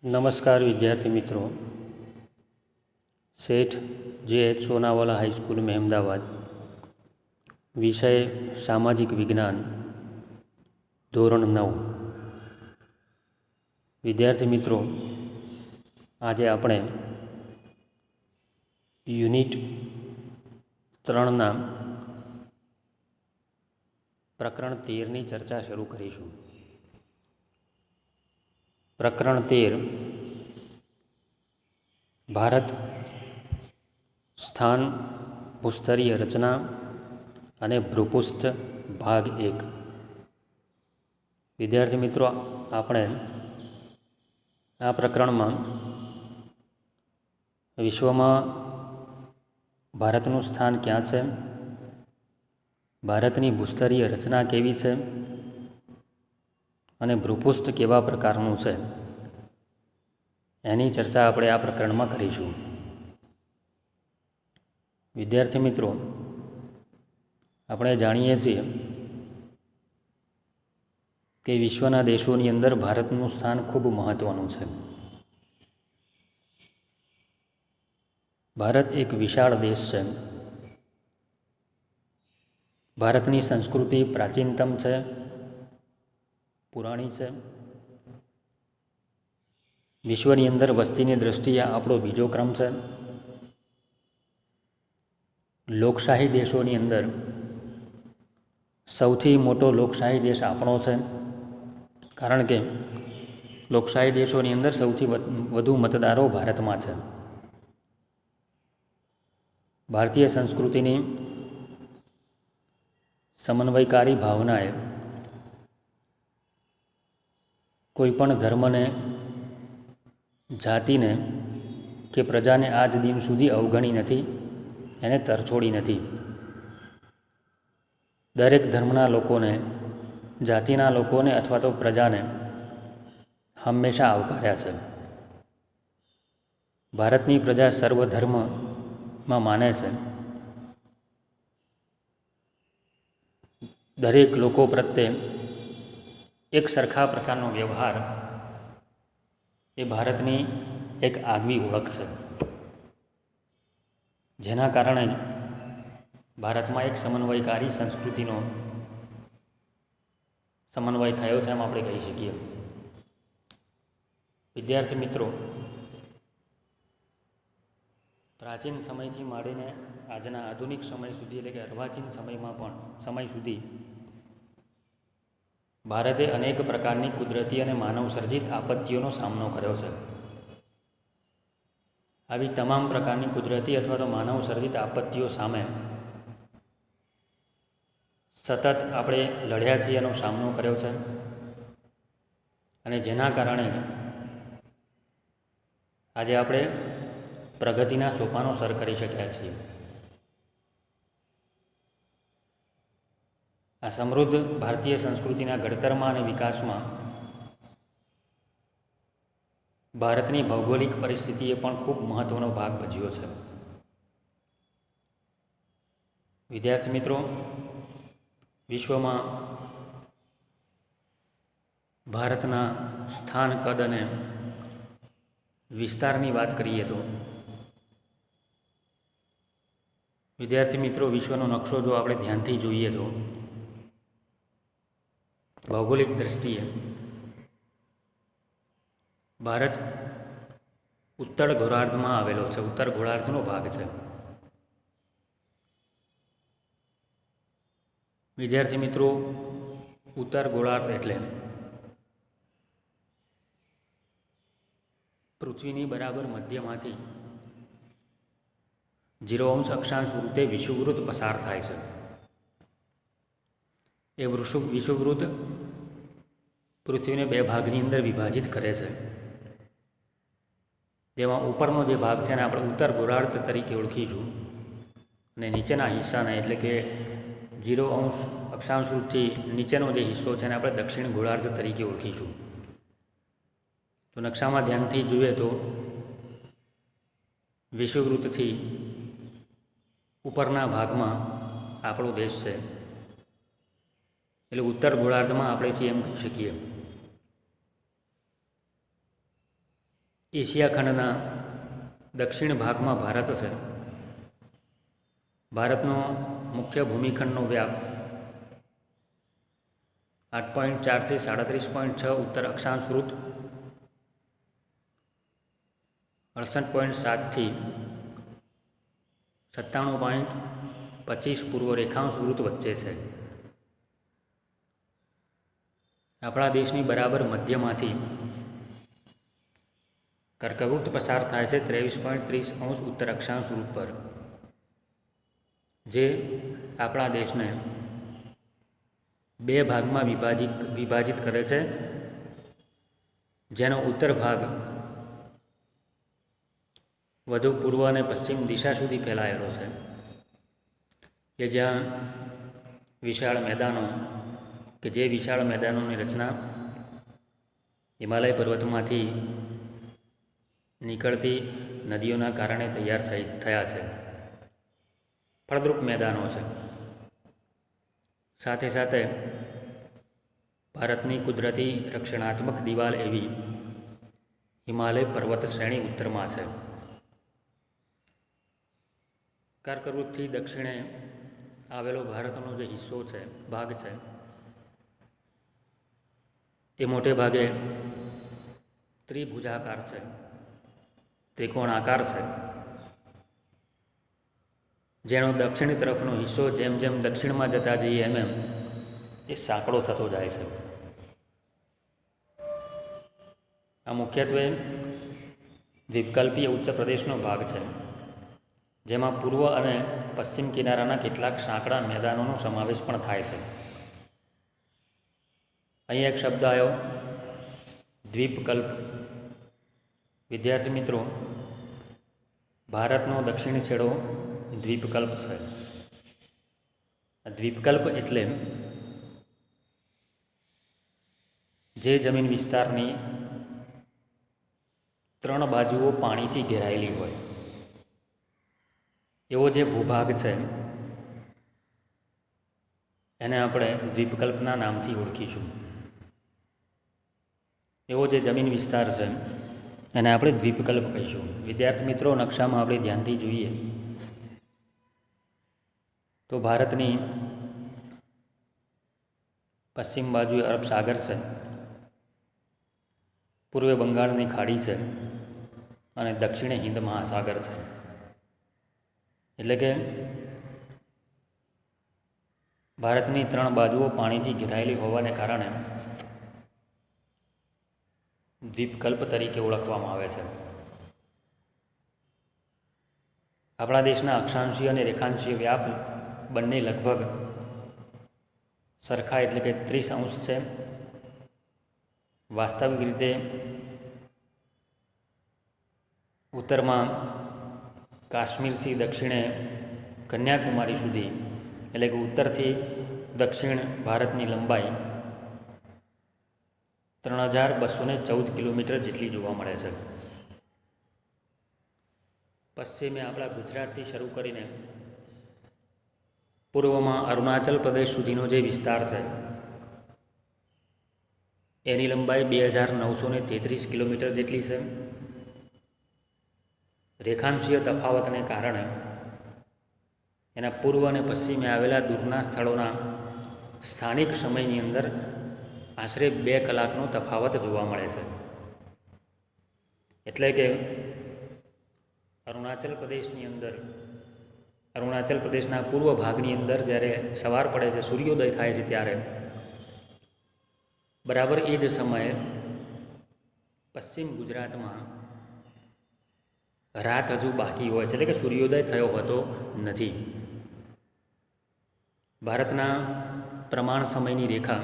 नमस्कार विद्यार्थी मित्रों। सेठ जे.एच. सोनावाला हाई स्कूल में अहमदाबाद। विषय सामाजिक विज्ञान, धोरण 9। विद्यार्थी मित्रों, आज આપણે યુનિટ 3 પ્રકરણ 13ની ચર્ચા શરૂ કરીશું। પ્રકરણ 13 ભારત સ્થાન ભૂસ્તરીય રચના અને ભૂપૃષ્ઠ ભાગ 1। વિદ્યાર્થી મિત્રો, આપણે આ પ્રકરણમાં વિશ્વમાં ભારતનું સ્થાન ક્યાં છે, ભારતની ભૂસ્તરીય રચના કેવી છે અને ભૂપૃષ્ઠ કેવા પ્રકારનું છે એની ચર્ચા આપણે આ પ્રકરણમાં કરીશું। વિદ્યાર્થી મિત્રો, આપણે જાણીએ છીએ કે વિશ્વના દેશોની અંદર ભારતનું સ્થાન ખૂબ મહત્ત્વનું છે। ભારત એક વિશાળ દેશ છે। ભારતની સંસ્કૃતિ પ્રાચીનતમ છે, પુરાણી છે। વિશ્વની અંદર વસ્તીની દૃષ્ટિએ આપણો બીજો ક્રમ છે। લોકશાહી દેશોની અંદર સૌથી મોટો લોકશાહી દેશ આપણો છે, કારણ કે લોકશાહી દેશોની અંદર સૌથી વધુ મતદારો ભારતમાં છે। ભારતીય સંસ્કૃતિની સમન્વયકારી ભાવનાએ કોઈપણ ધર્મને, જાતિને કે પ્રજાને આજ દિન સુધી અવગણી નથી, એને તરછોડી નથી। દરેક ધર્મના લોકોને, જાતિના લોકોને અથવા તો પ્રજાને હંમેશા આવકાર્યા છે। ભારતની પ્રજા સર્વધર્મમાં માને છે। દરેક લોકો પ્રત્યે એક સરખા પ્રકારનો વ્યવહાર એ ભારતની એક આગવી ઓળખ છે, જેના કારણે જ ભારતમાં એક સમન્વયકારી સંસ્કૃતિનો સમન્વય થયો છે એમ આપણે કહી શકીએ। વિદ્યાર્થી મિત્રો, પ્રાચીન સમયથી માંડીને આજના આધુનિક સમય સુધી, એટલે કે અર્વાચીન સમય સુધી ભારતે અનેક પ્રકારની કુદરતી અને માનવ સર્જિત આપત્તિઓનો સામનો કર્યો છે। આવી તમામ પ્રકારની કુદરતી અથવા તો માનવ સર્જિત આપત્તિઓ સામે સતત આપણે લડ્યા છીએ, એનો સામનો કર્યો છે, અને જેના કારણે આજે આપણે પ્રગતિના સોપાનો સર કરી શક્યા છીએ। આ સમૃદ્ધ ભારતીય સંસ્કૃતિના ઘડતરમાં અને વિકાસમાં ભારતની ભૌગોલિક પરિસ્થિતિએ પણ ખૂબ મહત્ત્વનો ભાગ ભજવ્યો છે। વિદ્યાર્થી મિત્રો, વિશ્વમાં ભારતના સ્થાન, કદ અને વિસ્તારની વાત કરીએ તો વિદ્યાર્થી મિત્રો, વિશ્વનો નકશો જો આપણે ધ્યાનથી જોઈએ તો ભૌગોલિક દૃષ્ટિએ ભારત ઉત્તર ગોળાર્ધમાં આવેલો છે, ઉત્તર ગોળાર્ધનો ભાગ છે। વિદ્યાર્થી મિત્રો, ઉત્તર ગોળાર્ધ એટલે પૃથ્વીની બરાબર મધ્યમાંથી 0° અક્ષાંશ વૃત્તે વિષુવવૃત્ત પસાર થાય છે। એ વિષુવવૃત્ત પૃથ્વીને બે ભાગની અંદર વિભાજિત કરે છે, જેમાં ઉપરનો જે ભાગ છે એને આપણે ઉત્તર ગોળાર્ધ તરીકે ઓળખીશું, અને નીચેના હિસ્સાને, એટલે કે 0° અક્ષાંશ વૃત્તથી નીચેનો જે હિસ્સો છે એને આપણે દક્ષિણ ગોળાર્ધ તરીકે ઓળખીશું। તો નકશામાં ધ્યાનથી જોઈએ તો વિષુવવૃત્તથી ઉપરના ભાગમાં આપણો દેશ છે, એટલે ઉત્તર ગોળાર્ધમાં આપણે છીએ એમ કહી શકીએ। એશિયા ખંડના દક્ષિણ ભાગમાં ભારત છે. ભારતનો મુખ્ય ભૂમિખંડનો વ્યાપ 8.4 થી 37.6 ઉત્તર અક્ષાંશ વૃત્ત, 68.7 થી 97.25 પૂર્વ રેખાંશ વૃત્ત વચ્ચે છે. આપણા દેશની બરાબર મધ્યમાંથી કર્કવૃત્ત પસાર થાય છે 23.30 ઉત્તર અક્ષાંશ વૃત્ત પર, જે આપણા દેશને બે ભાગમાં વિભાજિત કરે છે, જેનો ઉત્તર ભાગ વધુ પૂર્વ અને પશ્ચિમ દિશા સુધી ફેલાયેલો છે, કે જ્યાં વિશાળ મેદાનો જે વિશાળ મેદાનોની રચના હિમાલય પર્વતમાંથી નીકળતી નદીઓના કારણે તૈયાર થયા છે. ફળદ્રુપ મેદાનો છે. સાથે સાથે ભારતની કુદરતી રક્ષણાત્મક દિવાલ એવી હિમાલય પર્વત શ્રેણી ઉત્તરમાં છે. કર્કવૃત્તથી દક્ષિણે આવેલો ભારતનો જે હિસ્સો છે, ભાગ છે, એ મોટે ભાગે ત્રિભુજાકાર છે, ત્રિકોણાકાર છે, જેનો દક્ષિણ તરફનો હિસ્સો જેમ જેમ દક્ષિણમાં જતા જઈએ એમ એ સાંકડો થતો જાય છે. આ મુખ્યત્વે દ્વીપકલ્પીય ઉચ્ચ પ્રદેશનો ભાગ છે, જેમાં પૂર્વ અને પશ્ચિમ કિનારાના કેટલાક સાંકડા મેદાનોનો સમાવેશ પણ થાય છે. અહીં એક શબ્દ આવ્યો, દ્વીપકલ્પ. વિદ્યાર્થી મિત્રો, ભારતનો દક્ષિણ છેડો દ્વીપકલ્પ છે. દ્વીપકલ્પ એટલે જે જમીન વિસ્તારની 3 બાજુઓ પાણીથી ઘેરાયેલી હોય એવો જે ભૂભાગ છે એને આપણે દ્વીપકલ્પના નામથી ઓળખીશું. એવો જે જમીન વિસ્તાર છે એને આપણે દ્વીપકલ્પ કહીશું. વિદ્યાર્થી મિત્રો, નકશામાં આપણે ધ્યાનથી જોઈએ તો ભારતની પશ્ચિમ બાજુએ અરબ સાગર છે, પૂર્વે બંગાળની ખાડી છે અને દક્ષિણે હિન્દ મહાસાગર છે. એટલે કે ભારતની 3 બાજુઓ પાણીથી ઘેરાયેલી હોવાને કારણે દ્વીપકલ્પ તરીકે ઓળખવામાં આવે છે. આપણા દેશના અક્ષાંશીય અને રેખાંશીય વ્યાપ બંને લગભગ સરખા એટલે કે 30° છે. વાસ્તવિક રીતે ઉત્તરમાં કાશ્મીરથી દક્ષિણે કન્યાકુમારી સુધી એટલે કે ઉત્તરથી દક્ષિણ ભારતની લંબાઈ 3214 કિલોમીટર જેટલી જોવા મળે છે. પશ્ચિમે આપણા ગુજરાતથી શરૂ કરીને પૂર્વમાં અરુણાચલ પ્રદેશ સુધીનો જે વિસ્તાર છે એની લંબાઈ 2933 કિલોમીટર જેટલી છે. રેખાંશીય તફાવતને કારણે એના પૂર્વ અને પશ્ચિમે આવેલા દૂરના સ્થળોના સ્થાનિક સમયની અંદર આશરે 2 કલાકનો તફાવત જોવા મળે છે. એટલે કે અરુણાચલ પ્રદેશના પૂર્વ ભાગની અંદર જ્યારે સવાર પડે છે, સૂર્યોદય થાય છે, ત્યારે બરાબર એ જ સમયે પશ્ચિમ ગુજરાતમાં રાત હજુ બાકી હોય છે, એટલે કે સૂર્યોદય થયો હોતો નથી. ભારતના પ્રમાણ સમયની રેખા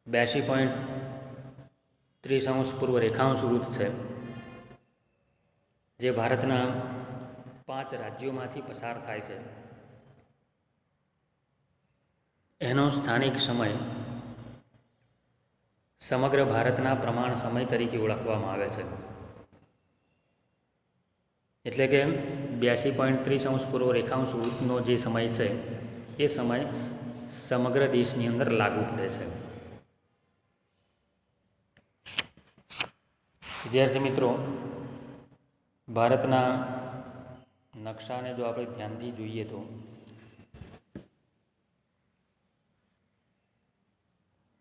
82.30 પૂર્વ રેખાંશ વૃત્ત છે, જે ભારતના 5 રાજ્યોમાંથી પસાર થાય છે. એનો સ્થાનિક સમય સમગ્ર ભારતના પ્રમાણ સમય તરીકે ઓળખવામાં આવે છે. એટલે કે 82.30 પૂર્વ રેખાંશ વૃત્તનો જે સમય છે એ સમય સમગ્ર દેશની અંદર લાગુ પડે છે. વિદ્યાર્થી મિત્રો, ભારતના નકશાને જો આપણે ધ્યાનથી જોઈએ તો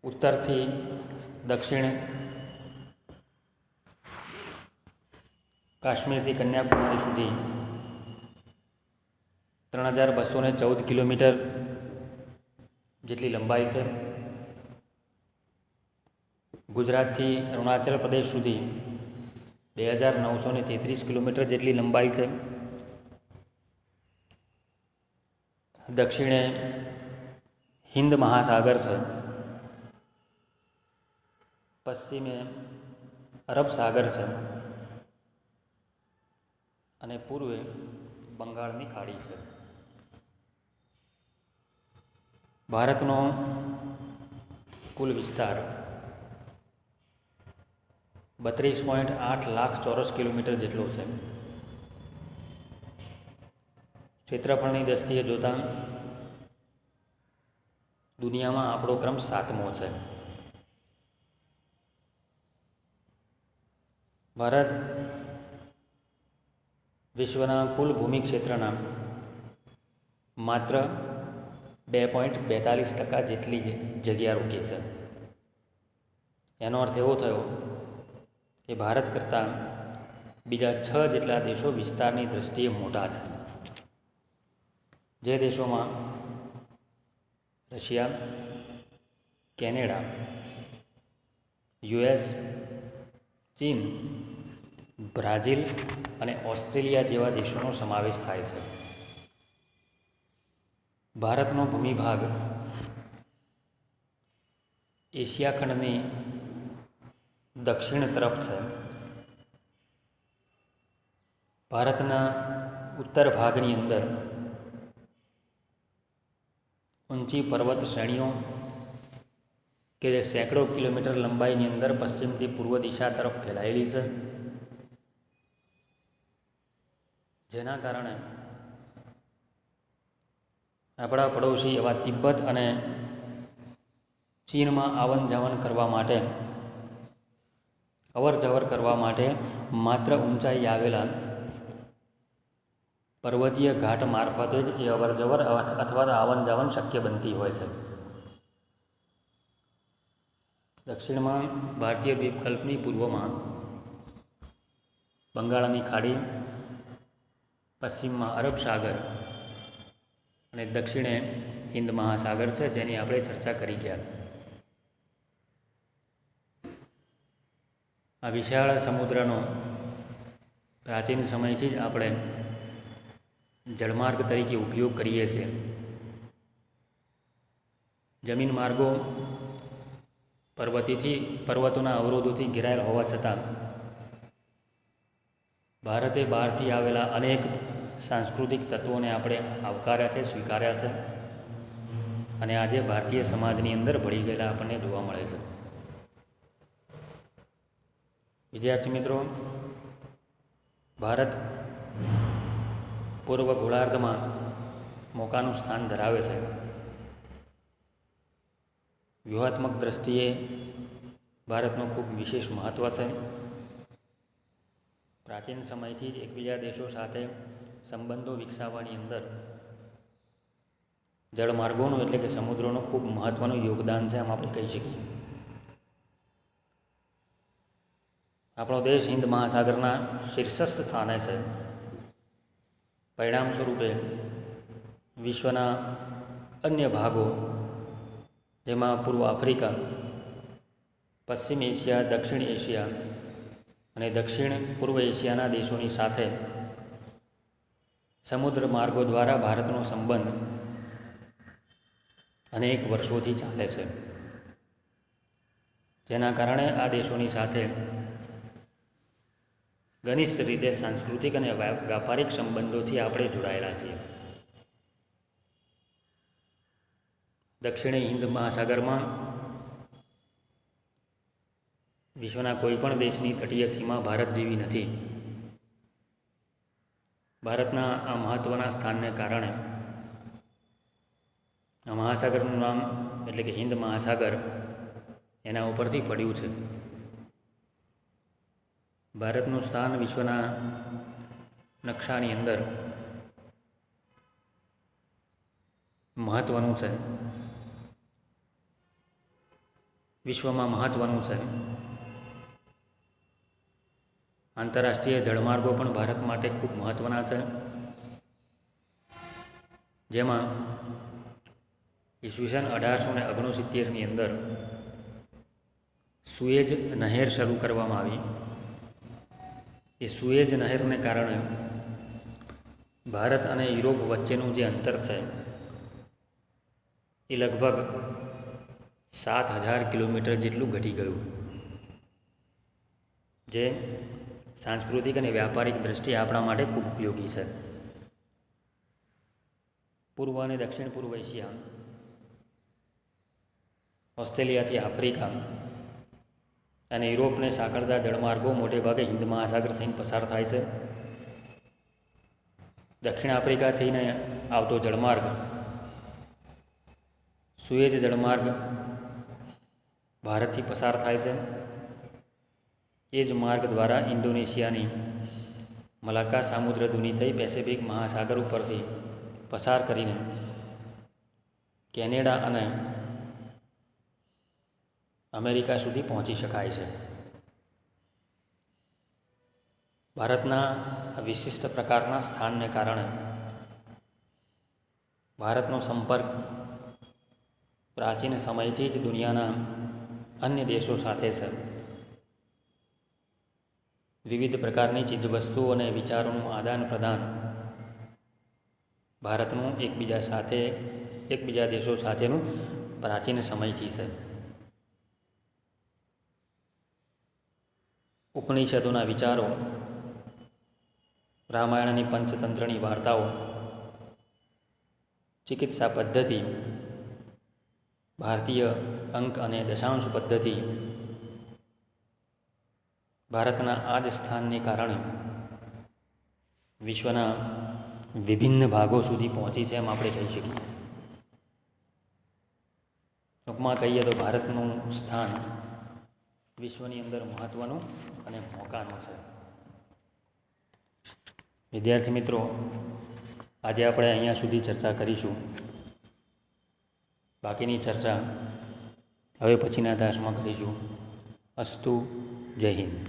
ઉત્તરથી દક્ષિણ કાશ્મીરથી કન્યાકુમારી સુધી 3214 કિલોમીટર જેટલી લંબાઈ છે. ગુજરાતથી અરુણાચલ પ્રદેશ સુધી 2933 કિલોમીટર જેટલી લંબાઈ છે. દક્ષિણે હિન્દ મહાસાગર છે, પશ્ચિમે અરબ સાગર છે અને પૂર્વે બંગાળની ખાડી છે. ભારતનો કુલ વિસ્તાર 32.8 લાખ ચોરસ કિલોમીટર જેટલો છે. ક્ષેત્રફળની દ્રષ્ટિએ જોતાં દુનિયામાં આપણો ક્રમ 7મો છે. ભારત વિશ્વના કુલ ભૂમિ ક્ષેત્રના માત્ર 2.42% જેટલી જગ્યા રોકે છે. એનો અર્થ એવો થયો કે ભારત કરતાં બીજા 6 જેટલા દેશો વિસ્તારની દ્રષ્ટિએ મોટા છે. જે દેશોમાં રશિયા, કેનેડા, યુએસ, ચીન, બ્રાઝિલ અને ઓસ્ટ્રેલિયા જેવા દેશોનો સમાવેશ થાય છે. ભારતનો ભૂમિભાગ એશિયા ખંડની દક્ષિણ તરફ છે. ભારતના ઉત્તર ભાગની અંદર ઊંચી પર્વત શ્રેણીઓ કે જે સેંકડો કિલોમીટર લંબાઈની અંદર પશ્ચિમથી પૂર્વ દિશા તરફ ફેલાયેલી છે, જેના કારણે આપણા પડોશી એવા તિબ્બત અને ચીનમાં આવન જાવન કરવા માટે, અવર જવર કરવા માટે માત્ર ઊંચાઈ આવેલા પર્વતીય ઘાટ મારફતે જ એ અવર જવર અથવા આવન જાવન શક્ય બનતી હોય છે. દક્ષિણમાં ભારતીય દ્વીપકલ્પની પૂર્વમાં બંગાળની ખાડી, પશ્ચિમમાં અરબ સાગર અને દક્ષિણે હિન્દ મહાસાગર છે, જેની આપણે ચર્ચા કરી ગયા. આ વિશાળ સમુદ્રનો પ્રાચીન સમયથી જ આપણે જળમાર્ગ તરીકે ઉપયોગ કરીએ છીએ. જમીન માર્ગો પર્વતોના અવરોધોથી ઘેરાયેલ હોવા છતાં ભારતે બહારથી આવેલા અનેક સાંસ્કૃતિક તત્વોને આપણે આવકાર્યા છે, સ્વીકાર્યા છે અને આજે ભારતીય સમાજની અંદર ભળી ગયેલા આપણને જોવા મળે છે. વિદ્યાર્થી મિત્રો, ભારત પૂર્વ ગોળાર્ધમાં મોકાનું સ્થાન ધરાવે છે. વ્યૂહાત્મક દ્રષ્ટિએ ભારતનું ખૂબ વિશેષ મહત્ત્વ છે. પ્રાચીન સમયથી જ એકબીજા દેશો સાથે સંબંધો વિકસાવવાની અંદર જળમાર્ગોનું એટલે કે સમુદ્રોનું ખૂબ મહત્ત્વનું યોગદાન છે, આમ આપણે કહી શકીએ. આપણો દેશ હિન્દ મહાસાગરના શીર્ષસ્થ સ્થાને છે. પરિણામ સ્વરૂપે વિશ્વના અન્ય ભાગો, જેમાં પૂર્વ આફ્રિકા, પશ્ચિમ એશિયા, દક્ષિણ એશિયા અને દક્ષિણ પૂર્વ એશિયાના દેશોની સાથે સમુદ્ર માર્ગો દ્વારા ભારતનો સંબંધ અનેક વર્ષોથી ચાલે છે. જેના કારણે આ દેશોની સાથે ઘનિષ્ઠ રીતે સાંસ્કૃતિક અને વ્યાપારિક સંબંધોથી આપણે જોડાયેલા છીએ. દક્ષિણે હિન્દ મહાસાગરમાં વિશ્વના કોઈ પણ દેશની તટીય સીમા ભારત જેવી નથી. ભારતના આ મહત્ત્વના સ્થાનને કારણે આ મહાસાગરનું નામ એટલે કે હિન્દ મહાસાગર એના ઉપરથી પડ્યું છે. ભારતનું સ્થાન વિશ્વના નકશાની અંદર મહત્ત્વનું છે, વિશ્વમાં મહત્ત્વનું છે. આંતરરાષ્ટ્રીય જળમાર્ગો પણ ભારત માટે ખૂબ મહત્ત્વના છે, જેમાં ઈસવીસન 1869ની અંદર સુએજ નહેર શરૂ કરવામાં આવી. એ સુએજ નહેરને કારણે ભારત અને યુરોપ વચ્ચેનું જે અંતર છે એ લગભગ 7,000 કિલોમીટર જેટલું ઘટી ગયું, જે સાંસ્કૃતિક અને વ્યાપારિક દૃષ્ટિએ આપણા માટે ખૂબ ઉપયોગી છે. પૂર્વ અને દક્ષિણ પૂર્વ એશિયા, ઓસ્ટ્રેલિયાથી આફ્રિકા અને યુરોપને સાંકળતા જળમાર્ગો મોટેભાગે હિન્દ મહાસાગર થઈને પસાર થાય છે. દક્ષિણ આફ્રિકા થઈને આવતો જળમાર્ગ સુએજ જળમાર્ગ ભારતથી પસાર થાય છે. એ જ માર્ગ દ્વારા ઇન્ડોનેશિયાની મલાક્કા સામુદ્રધુની થઈ પેસિફિક મહાસાગર ઉપરથી પસાર કરીને કેનેડા અને અમેરિકા સુધી પહોંચી શકાય છે. ભારતના વિશિષ્ટ પ્રકારના સ્થાનને કારણે ભારતનો સંપર્ક પ્રાચીન સમયથી જ દુનિયાના અન્ય દેશો સાથે છે. વિવિધ પ્રકારની ચીજવસ્તુઓ અને વિચારોનું આદાન પ્રદાન ભારતનું એકબીજા દેશો સાથેનું પ્રાચીન સમયથી છે. ઉપનિષદોના વિચારો, રામાયણની પંચતંત્રની વાર્તાઓ, ચિકિત્સા પદ્ધતિ, ભારતીય અંક અને દશાંશ પદ્ધતિ ભારતના આ જ સ્થાનને કારણે વિશ્વના વિભિન્ન ભાગો સુધી પહોંચી છે એમ આપણે કહી શકીએ. ટૂંકમાં કહીએ તો ભારતનું સ્થાન વિશ્વની અંદર મહત્ત્વનું અને મોકાનું છે. વિદ્યાર્થી મિત્રો, આજે આપણે અહીંયા સુધી ચર્ચા કરીશું. બાકીની ચર્ચા હવે પછીના તાસમાં કરીશું. અસ્તુ. જય હિન્દ.